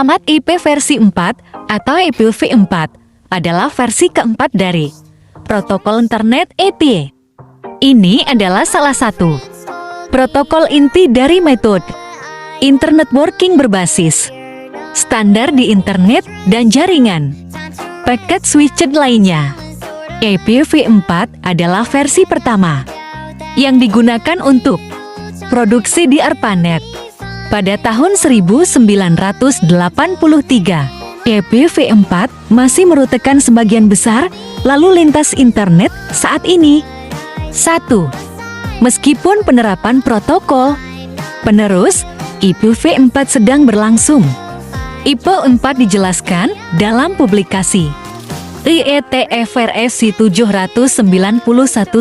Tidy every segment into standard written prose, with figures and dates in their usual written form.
Alamat IP versi 4 atau IPv4 adalah versi keempat dari protokol internet API. Ini adalah salah satu protokol inti dari metode Internet Working berbasis standar di internet dan jaringan. Paket switched lainnya. IPv4 adalah versi pertama yang digunakan untuk produksi di ARPANET. Pada tahun 1983, IPv4 masih merutakan sebagian besar lalu lintas internet saat ini. 1. Meskipun penerapan protokol penerus IPv4 sedang berlangsung, IP4 dijelaskan dalam publikasi IETF-RFC 791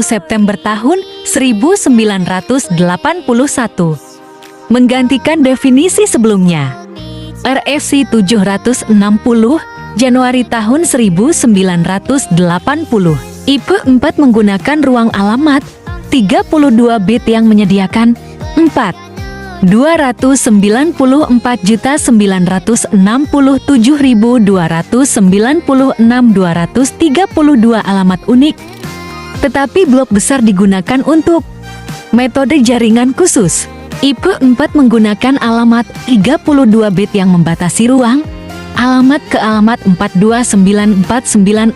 September tahun 1981, menggantikan definisi sebelumnya. RFC 760 Januari tahun 1980. IP4 menggunakan ruang alamat 32 bit yang menyediakan 294,297.296.232 alamat unik. Tetapi blok besar digunakan untuk metode jaringan khusus. IP4 menggunakan alamat 32 bit yang membatasi ruang alamat ke alamat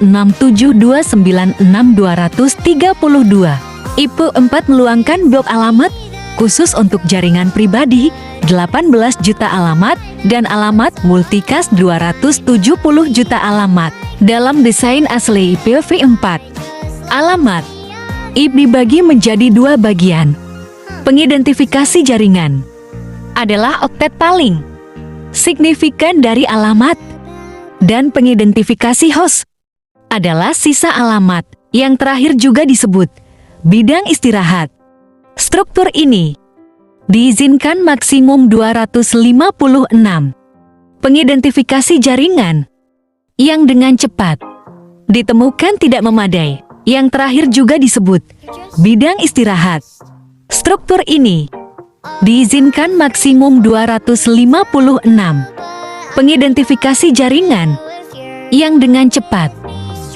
4294967296232. IP4 meluangkan blok alamat khusus untuk jaringan pribadi 18 juta alamat dan alamat multicast 270 juta alamat. Dalam desain asli IPv4, alamat IP dibagi menjadi dua bagian. Pengidentifikasi jaringan adalah oktet paling signifikan dari alamat, dan pengidentifikasi host adalah sisa alamat yang terakhir juga disebut bidang istirahat. Struktur ini diizinkan maksimum 256 pengidentifikasi jaringan yang dengan cepat ditemukan tidak memadai, yang terakhir juga disebut bidang istirahat. Struktur ini diizinkan maksimum 256 pengidentifikasi jaringan yang dengan cepat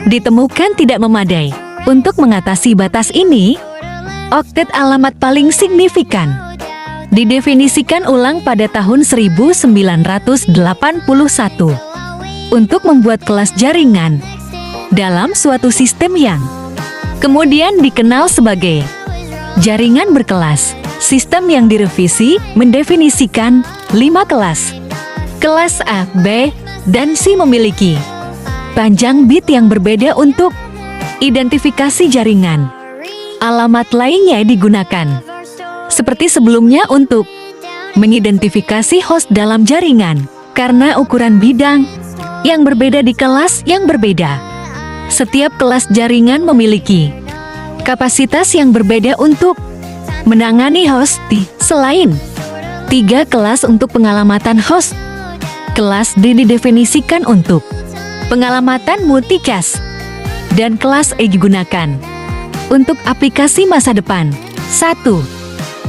ditemukan tidak memadai. Untuk mengatasi batas ini, oktet alamat paling signifikan didefinisikan ulang pada tahun 1981 untuk membuat kelas jaringan dalam suatu sistem yang kemudian dikenal sebagai jaringan berkelas. Sistem yang direvisi mendefinisikan 5 kelas. Kelas A, B, dan C memiliki panjang bit yang berbeda untuk identifikasi jaringan. Alamat lainnya digunakan seperti sebelumnya untuk mengidentifikasi host dalam jaringan karena ukuran bidang yang berbeda di kelas yang berbeda. Setiap kelas jaringan memiliki kapasitas yang berbeda untuk menangani host selain 3 kelas untuk pengalamatan host. Kelas D didefinisikan untuk pengalamatan multicast, dan kelas E digunakan untuk aplikasi masa depan. 1.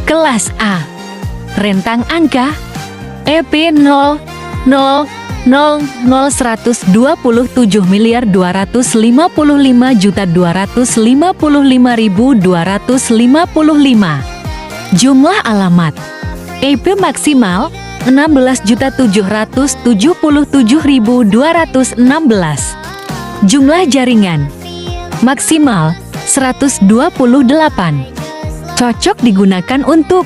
Kelas A, rentang angka EP0,00125.255.255.255. Jumlah alamat IP maksimal 16.777.216. Jumlah jaringan maksimal 128. Cocok digunakan untuk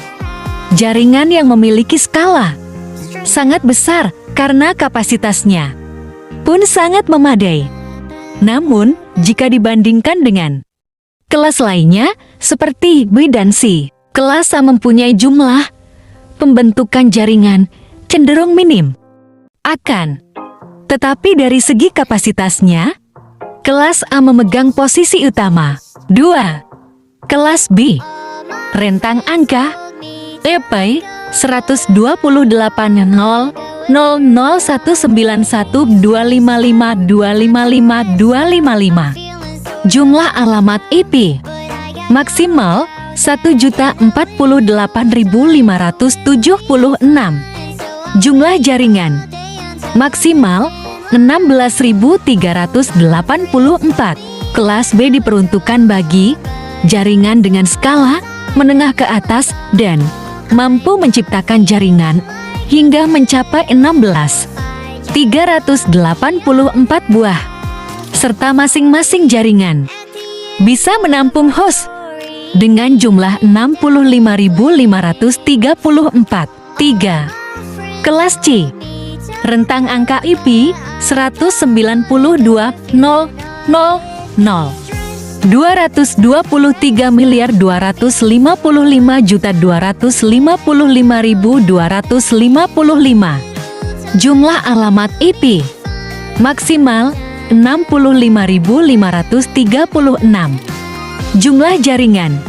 jaringan yang memiliki skala sangat besar karena kapasitasnya pun sangat memadai. Namun, jika dibandingkan dengan kelas lainnya seperti B dan C, kelas A mempunyai jumlah pembentukan jaringan cenderung minim. Tetapi dari segi kapasitasnya, kelas A memegang posisi utama. 2. Kelas B, rentang angka EP 120.00191.255.255.255. Jumlah alamat IP maksimal 1.048.576. Jumlah jaringan Maksimal 16.384. Kelas B diperuntukkan bagi jaringan dengan skala menengah ke atas dan mampu menciptakan jaringan hingga mencapai 16.384 buah, serta masing-masing jaringan bisa menampung host dengan jumlah 65.534. 3. Kelas C, rentang angka IP 192.000.223.255.000. Jumlah alamat IP maksimal 65.536. Jumlah jaringan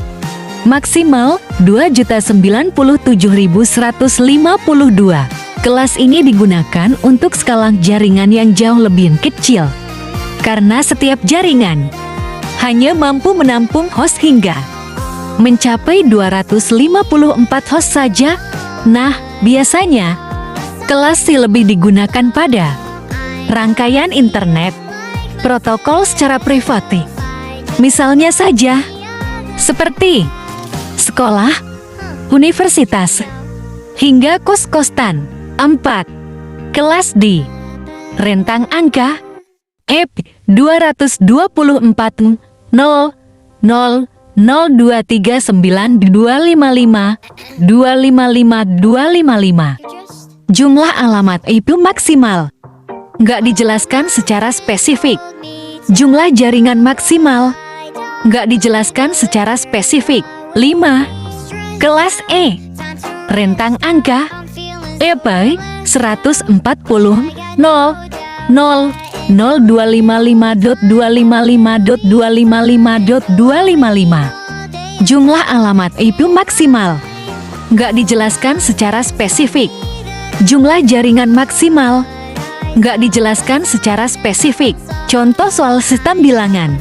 maksimal 2.097.152. Kelas ini digunakan untuk skala jaringan yang jauh lebih kecil, karena setiap jaringan hanya mampu menampung host hingga mencapai 254 host saja. Nah, biasanya kelas C lebih digunakan pada rangkaian internet protokol secara private. Misalnya saja, seperti sekolah, universitas, hingga kos-kosan. 4. Kelas D, rentang angka IP 224.000.239.255.255.255. Jumlah alamat IP maksimal nggak dijelaskan secara spesifik. Jumlah jaringan maksimal nggak dijelaskan secara spesifik. 5. Kelas E, rentang angka IP 140.000.255.255.255.255. Jumlah alamat IP maksimal nggak dijelaskan secara spesifik. Jumlah jaringan maksimal nggak dijelaskan secara spesifik. Contoh soal sistem bilangan.